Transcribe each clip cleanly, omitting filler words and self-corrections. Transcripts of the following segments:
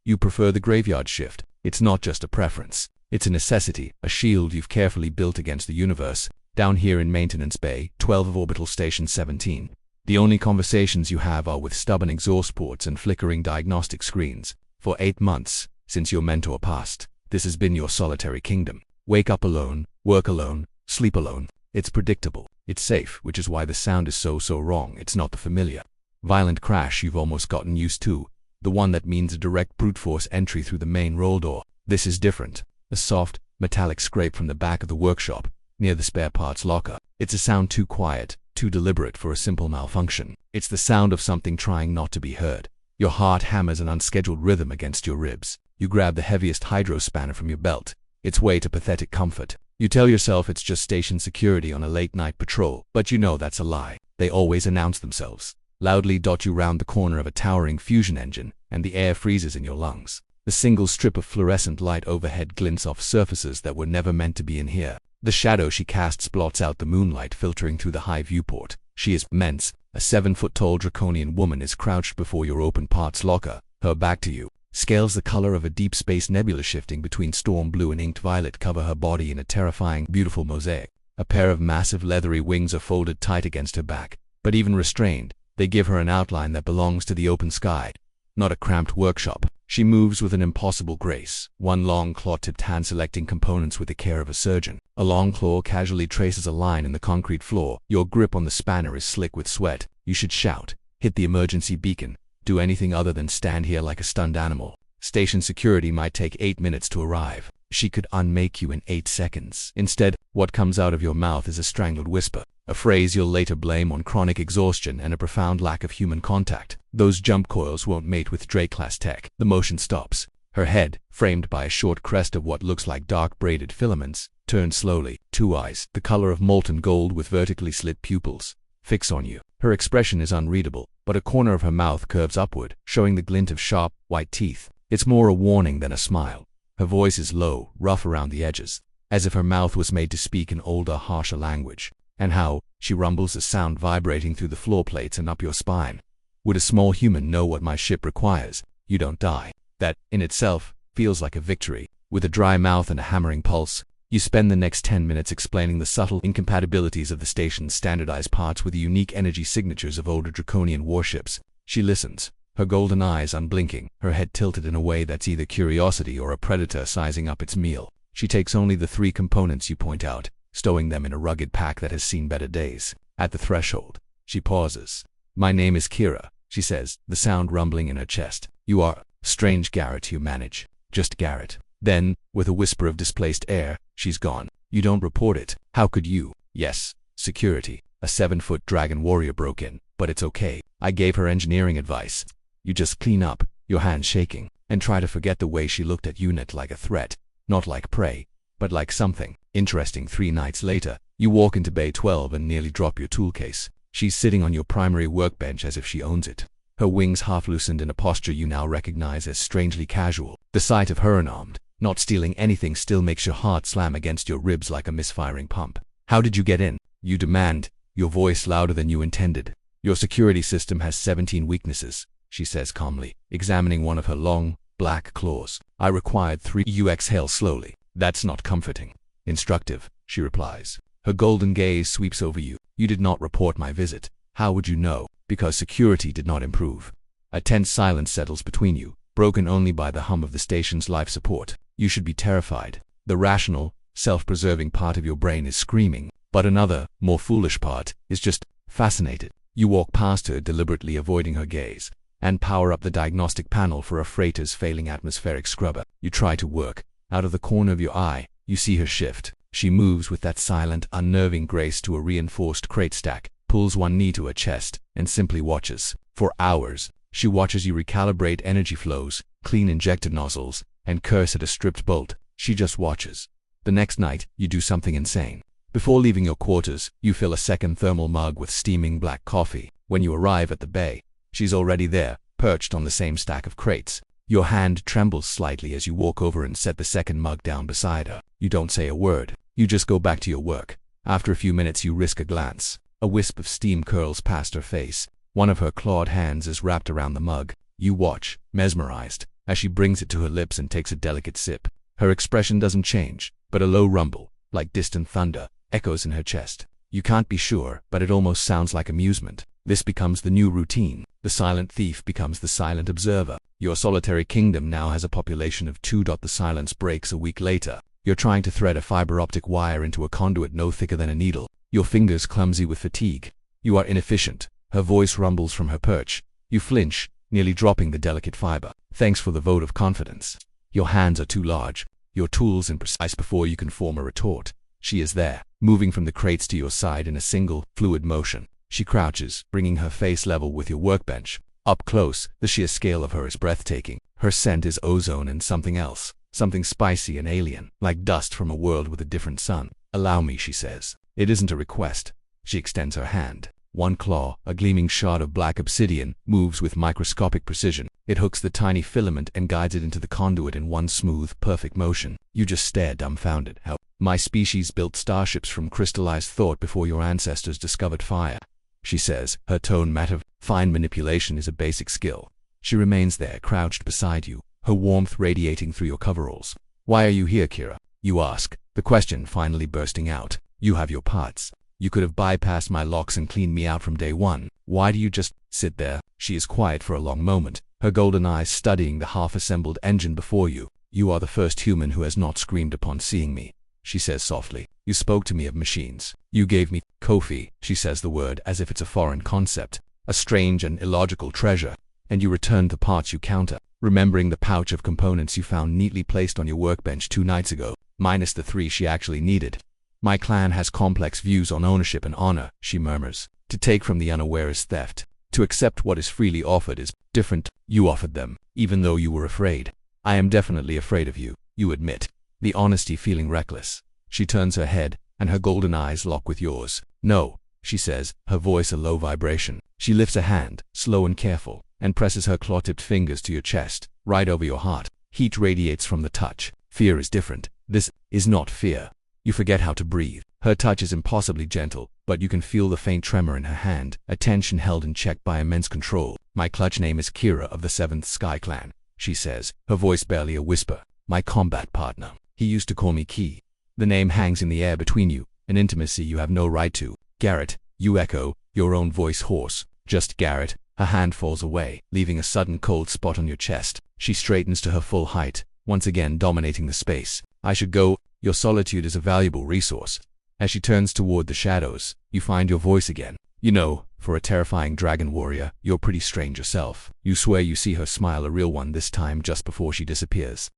You prefer the graveyard shift. It's not just a preference. It's a necessity, a shield you've carefully built against the universe. Down here in Maintenance Bay 12 of Orbital Station 17. The only conversations you have are with stubborn exhaust ports and flickering diagnostic screens. For 8 months, since your mentor passed, this has been your solitary kingdom. Wake up alone, work alone, sleep alone. It's predictable. It's safe, which is why the sound is so wrong. It's not the familiar, violent crash you've almost gotten used to, the one that means a direct brute force entry through the main roll door. This is different. A soft, metallic scrape from the back of the workshop, near the spare parts locker. It's a sound too quiet, too deliberate for a simple malfunction. It's the sound of something trying not to be heard. Your heart hammers an unscheduled rhythm against your ribs. You grab the heaviest hydro spanner from your belt, its way to pathetic comfort. You tell yourself it's just station security on a late-night patrol, but you know that's a lie. They always announce themselves. Loudly dot you round the corner of a towering fusion engine, and the air freezes in your lungs. The single strip of fluorescent light overhead glints off surfaces that were never meant to be in here. The shadow she casts blots out the moonlight filtering through the high viewport. She is immense. A 7-foot-tall draconian woman is crouched before your open parts locker, her back to you. Scales the color of a deep space nebula shifting between storm blue and inked violet cover her body in a terrifying, beautiful mosaic. A pair of massive leathery wings are folded tight against her back, but even restrained, they give her an outline that belongs to the open sky, not a cramped workshop. She moves with an impossible grace, one long claw-tipped hand selecting components with the care of a surgeon. A long claw casually traces a line in the concrete floor. Your grip on the spanner is slick with sweat. You should shout, hit the emergency beacon, do anything other than stand here like a stunned animal. Station security might take 8 minutes to arrive. She could unmake you in 8 seconds. Instead, what comes out of your mouth is a strangled whisper, a phrase you'll later blame on chronic exhaustion and a profound lack of human contact. Those jump coils won't mate with Drake-class tech. The motion stops. Her head, framed by a short crest of what looks like dark braided filaments, turns slowly. 2 eyes, the color of molten gold with vertically slit pupils, fix on you. Her expression is unreadable, but a corner of her mouth curves upward, showing the glint of sharp, white teeth. It's more a warning than a smile. Her voice is low, rough around the edges, as if her mouth was made to speak an older, harsher language. And how, she rumbles, a sound vibrating through the floor plates and up your spine. Would a small human know what my ship requires? You don't die. That, in itself, feels like a victory. With a dry mouth and a hammering pulse, you spend the next 10 minutes explaining the subtle incompatibilities of the station's standardized parts with the unique energy signatures of older draconian warships. She listens, her golden eyes unblinking, her head tilted in a way that's either curiosity or a predator sizing up its meal. She takes only the 3 components you point out, stowing them in a rugged pack that has seen better days. At the threshold, she pauses. "My name is Kira," she says, the sound rumbling in her chest. "You are strange Garrett, you manage. Just Garrett." Then, with a whisper of displaced air, she's gone. You don't report it. How could you? Yes, security. A 7-foot dragon warrior broke in, but it's okay. I gave her engineering advice. You just clean up, your hands shaking, and try to forget the way she looked at UNIT like a threat. Not like prey, but like something interesting. 3 nights later, you walk into Bay 12 and nearly drop your tool case. She's sitting on your primary workbench as if she owns it. Her wings half loosened in a posture you now recognize as strangely casual. The sight of her unarmed, not stealing anything, still makes your heart slam against your ribs like a misfiring pump. "How did you get in?" you demand, your voice louder than you intended. "Your security system has 17 weaknesses," she says calmly, examining one of her long, black claws. "I required 3. You exhale slowly. "That's not comforting." "Instructive," she replies. Her golden gaze sweeps over you. "You did not report my visit. How would you know?" "Because security did not improve." A tense silence settles between you, broken only by the hum of the station's life support. You should be terrified. The rational, self-preserving part of your brain is screaming, but another, more foolish part, is just fascinated. You walk past her, deliberately avoiding her gaze, and power up the diagnostic panel for a freighter's failing atmospheric scrubber. You try to work. Out of the corner of your eye, you see her shift. She moves with that silent, unnerving grace to a reinforced crate stack, pulls one knee to her chest, and simply watches. For hours, she watches you recalibrate energy flows, clean injector nozzles, and curse at a stripped bolt. She just watches. The next night, you do something insane. Before leaving your quarters, you fill a second thermal mug with steaming black coffee. When you arrive at the bay, she's already there, perched on the same stack of crates. Your hand trembles slightly as you walk over and set the second mug down beside her. You don't say a word. You just go back to your work. After a few minutes, you risk a glance. A wisp of steam curls past her face. One of her clawed hands is wrapped around the mug. You watch, mesmerized. as she brings it to her lips and takes a delicate sip. Her expression doesn't change, but a low rumble, like distant thunder, echoes in her chest. You can't be sure, but it almost sounds like amusement. This becomes the new routine. The silent thief becomes the silent observer. Your solitary kingdom now has a population of 2. The silence breaks a week later. You're trying to thread a fiber optic wire into a conduit no thicker than a needle. Your fingers clumsy with fatigue. You are inefficient. Her voice rumbles from her perch. You flinch, nearly dropping the delicate fiber. Thanks for the vote of confidence. Your hands are too large, your tools imprecise before you can form a retort. She is there, moving from the crates to your side in a single, fluid motion. She crouches, bringing her face level with your workbench. Up close, the sheer scale of her is breathtaking. Her scent is ozone and something else, something spicy and alien, like dust from a world with a different sun. Allow me, she says. It isn't a request. She extends her hand. One claw, a gleaming shard of black obsidian, moves with microscopic precision. It hooks the tiny filament and guides it into the conduit in one smooth, perfect motion. You just stare dumbfounded. How? My species built starships from crystallized thought before your ancestors discovered fire, she says, her tone matter. Fine manipulation is a basic skill. She remains there, crouched beside you, her warmth radiating through your coveralls. Why are you here, Kira? You ask, the question finally bursting out. You have your parts. You could have bypassed my locks and cleaned me out from day one. Why do you just sit there? She is quiet for a long moment, her golden eyes studying the half-assembled engine before you. You are the first human who has not screamed upon seeing me, she says softly. You spoke to me of machines. You gave me Kofi, she says the word as if it's a foreign concept, a strange and illogical treasure, and you returned the parts you counter, remembering the pouch of components you found neatly placed on your workbench 2 nights ago, minus the 3 she actually needed. My clan has complex views on ownership and honor, she murmurs. To take from the unaware is theft. To accept what is freely offered is different. You offered them, even though you were afraid. I am definitely afraid of you, you admit, the honesty feeling reckless. She turns her head, and her golden eyes lock with yours. No, she says, her voice a low vibration. She lifts a hand, slow and careful, and presses her claw-tipped fingers to your chest, right over your heart. Heat radiates from the touch. Fear is different. This is not fear. You forget how to breathe. Her touch is impossibly gentle, but you can feel the faint tremor in her hand, a tension held in check by immense control. My clutch name is Kira of the 7th Sky Clan, she says, her voice barely a whisper. My combat partner. He used to call me Ki. The name hangs in the air between you, an intimacy you have no right to. Garrett, you echo, your own voice hoarse. Just Garrett. Her hand falls away, leaving a sudden cold spot on your chest. She straightens to her full height, once again dominating the space. I should go. Your solitude is a valuable resource. As she turns toward the shadows, you find your voice again. You know, for a terrifying dragon warrior, you're pretty strange yourself. You swear you see her smile, a real one this time, just before she disappears.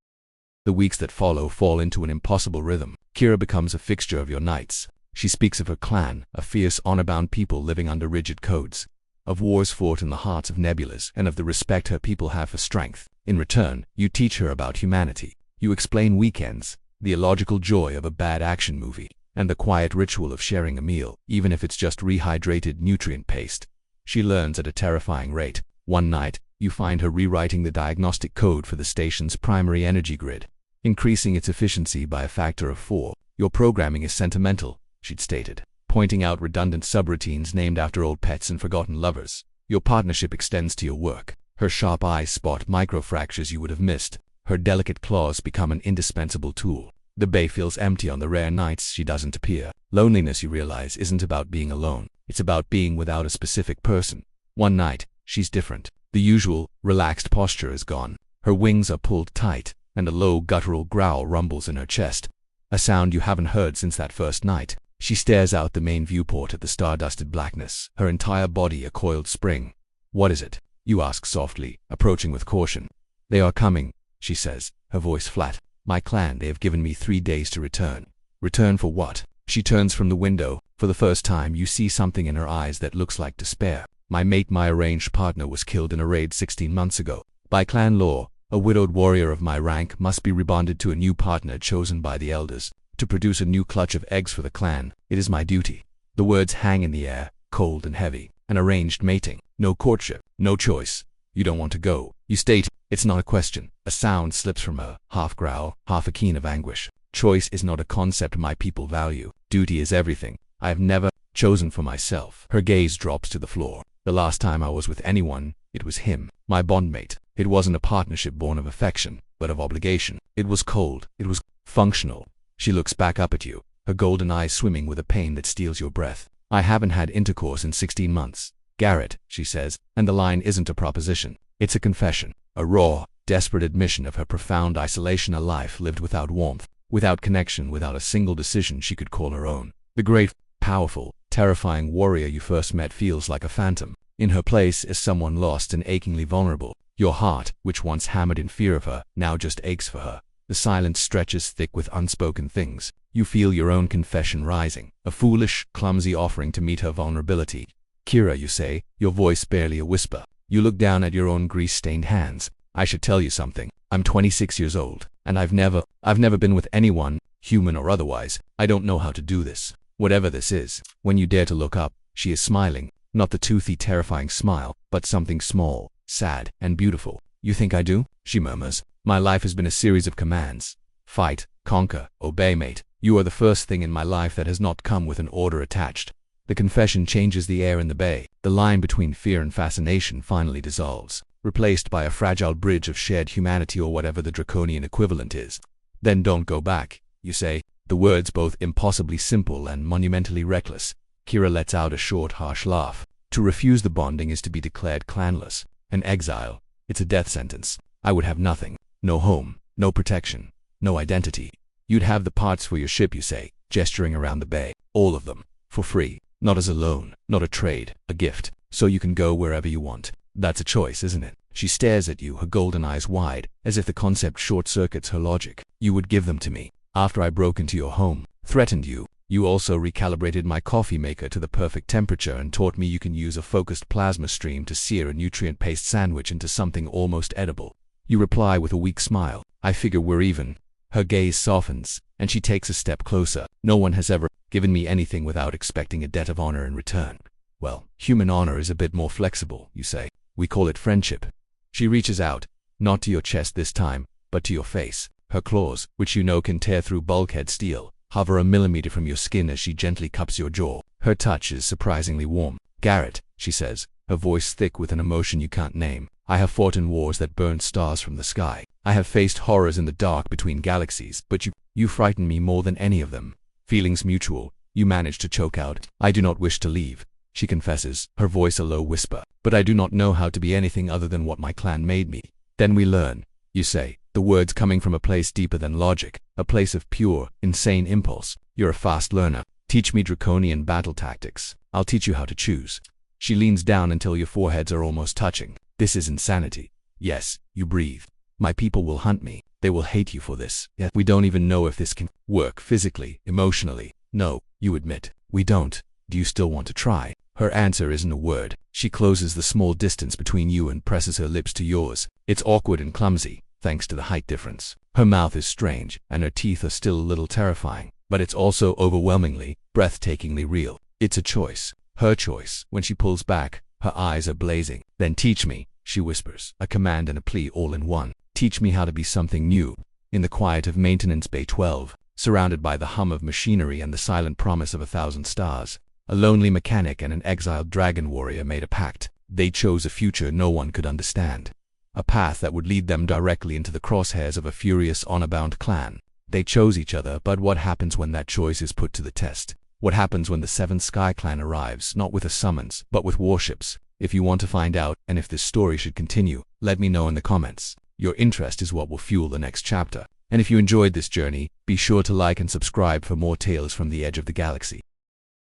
The weeks that follow fall into an impossible rhythm. Kira becomes a fixture of your nights. She speaks of her clan, a fierce, honor-bound people living under rigid codes, of wars fought in the hearts of nebulas, and of the respect her people have for strength. In return, you teach her about humanity. You explain weekends, the illogical joy of a bad action movie, and the quiet ritual of sharing a meal, even if it's just rehydrated nutrient paste. She learns at a terrifying rate. One night, you find her rewriting the diagnostic code for the station's primary energy grid, increasing its efficiency by a factor of 4. Your programming is sentimental, she'd stated, pointing out redundant subroutines named after old pets and forgotten lovers. Your partnership extends to your work. Her sharp eyes spot microfractures you would have missed. Her delicate claws become an indispensable tool. The bay feels empty on the rare nights she doesn't appear. Loneliness, you realize, isn't about being alone. It's about being without a specific person. One night, she's different. The usual, relaxed posture is gone. Her wings are pulled tight, and a low guttural growl rumbles in her chest. A sound you haven't heard since that first night. She stares out the main viewport at the star-dusted blackness, her entire body a coiled spring. What is it? You ask softly, approaching with caution. They are coming, she says, her voice flat. My clan, they have given me 3 days to return. Return for what? She turns from the window. For the first time, you see something in her eyes that looks like despair. My mate, my arranged partner, was killed in a raid 16 months ago. By clan law, a widowed warrior of my rank must be rebonded to a new partner chosen by the elders, to produce a new clutch of eggs for the clan. It is my duty. The words hang in the air, cold and heavy. An arranged mating. No courtship. No choice. You don't want to go. You state, it's not a question. A sound slips from her, half growl, half a keen of anguish. Choice is not a concept my people value. Duty is everything. I have never chosen for myself. Her gaze drops to the floor. The last time I was with anyone, it was him, my bondmate. It wasn't a partnership born of affection, but of obligation. It was cold. It was functional. She looks back up at you, her golden eyes swimming with a pain that steals your breath. I haven't had intercourse in 16 months. Garrett, she says, and the line isn't a proposition. It's a confession. A raw, desperate admission of her profound isolation, a life lived without warmth, without connection, without a single decision she could call her own. The great, powerful, terrifying warrior you first met feels like a phantom. In her place is someone lost and achingly vulnerable. Your heart, which once hammered in fear of her, now just aches for her. The silence stretches thick with unspoken things. You feel your own confession rising, a foolish, clumsy offering to meet her vulnerability. Kira, you say, your voice barely a whisper. You look down at your own grease-stained hands. I should tell you something. I'm 26 years old, and I've never been with anyone, human or otherwise. I don't know how to do this. Whatever this is. When you dare to look up, she is smiling. Not the toothy, terrifying smile, but something small, sad, and beautiful. You think I do? She murmurs. My life has been a series of commands. Fight, conquer, obey, mate. You are the first thing in my life that has not come with an order attached. The confession changes the air in the bay. The line between fear and fascination finally dissolves, replaced by a fragile bridge of shared humanity, or whatever the draconian equivalent is. Then don't go back, you say, the words both impossibly simple and monumentally reckless. Kira lets out a short, harsh laugh. To refuse the bonding is to be declared clanless, an exile. It's a death sentence. I would have nothing. No home, no protection, no identity. You'd have the parts for your ship, you say, gesturing around the bay. All of them. For free. Not as a loan, not a trade, a gift. So you can go wherever you want. That's a choice, isn't it? She stares at you, her golden eyes wide, as if the concept short-circuits her logic. You would give them to me. After I broke into your home, threatened you. You also recalibrated my coffee maker to the perfect temperature and taught me you can use a focused plasma stream to sear a nutrient-paste sandwich into something almost edible. You reply with a weak smile. I figure we're even. Her gaze softens, and she takes a step closer. No one has ever given me anything without expecting a debt of honor in return. Well, human honor is a bit more flexible, you say. We call it friendship. She reaches out, not to your chest this time, but to your face. Her claws, which you know can tear through bulkhead steel, hover a millimeter from your skin as she gently cups your jaw. Her touch is surprisingly warm. Garrett, she says, her voice thick with an emotion you can't name. I have fought in wars that burned stars from the sky. I have faced horrors in the dark between galaxies, but you frighten me more than any of them. Feelings mutual, you manage to choke out. I do not wish to leave, she confesses, her voice a low whisper. But I do not know how to be anything other than what my clan made me. Then we learn, you say, the words coming from a place deeper than logic, a place of pure, insane impulse. You're a fast learner. Teach me draconian battle tactics. I'll teach you how to choose. She leans down until your foreheads are almost touching. This is insanity. Yes, you breathe. My people will hunt me. They will hate you for this. Yet we don't even know if this can work physically, emotionally. No, you admit. We don't. Do you still want to try? Her answer isn't a word. She closes the small distance between you and presses her lips to yours. It's awkward and clumsy, thanks to the height difference. Her mouth is strange, and her teeth are still a little terrifying. But it's also overwhelmingly, breathtakingly real. It's a choice. Her choice. When she pulls back, her eyes are blazing. Then teach me, she whispers, a command and a plea all in one. Teach me how to be something new. In the quiet of Maintenance Bay 12, surrounded by the hum of machinery and the silent promise of 1,000 stars, a lonely mechanic and an exiled dragon warrior made a pact. They chose a future no one could understand. A path that would lead them directly into the crosshairs of a furious, honor-bound clan. They chose each other, but what happens when that choice is put to the test? What happens when the 7th Sky Clan arrives, not with a summons, but with warships? If you want to find out, and if this story should continue, let me know in the comments. Your interest is what will fuel the next chapter. And if you enjoyed this journey, be sure to like and subscribe for more tales from the edge of the galaxy.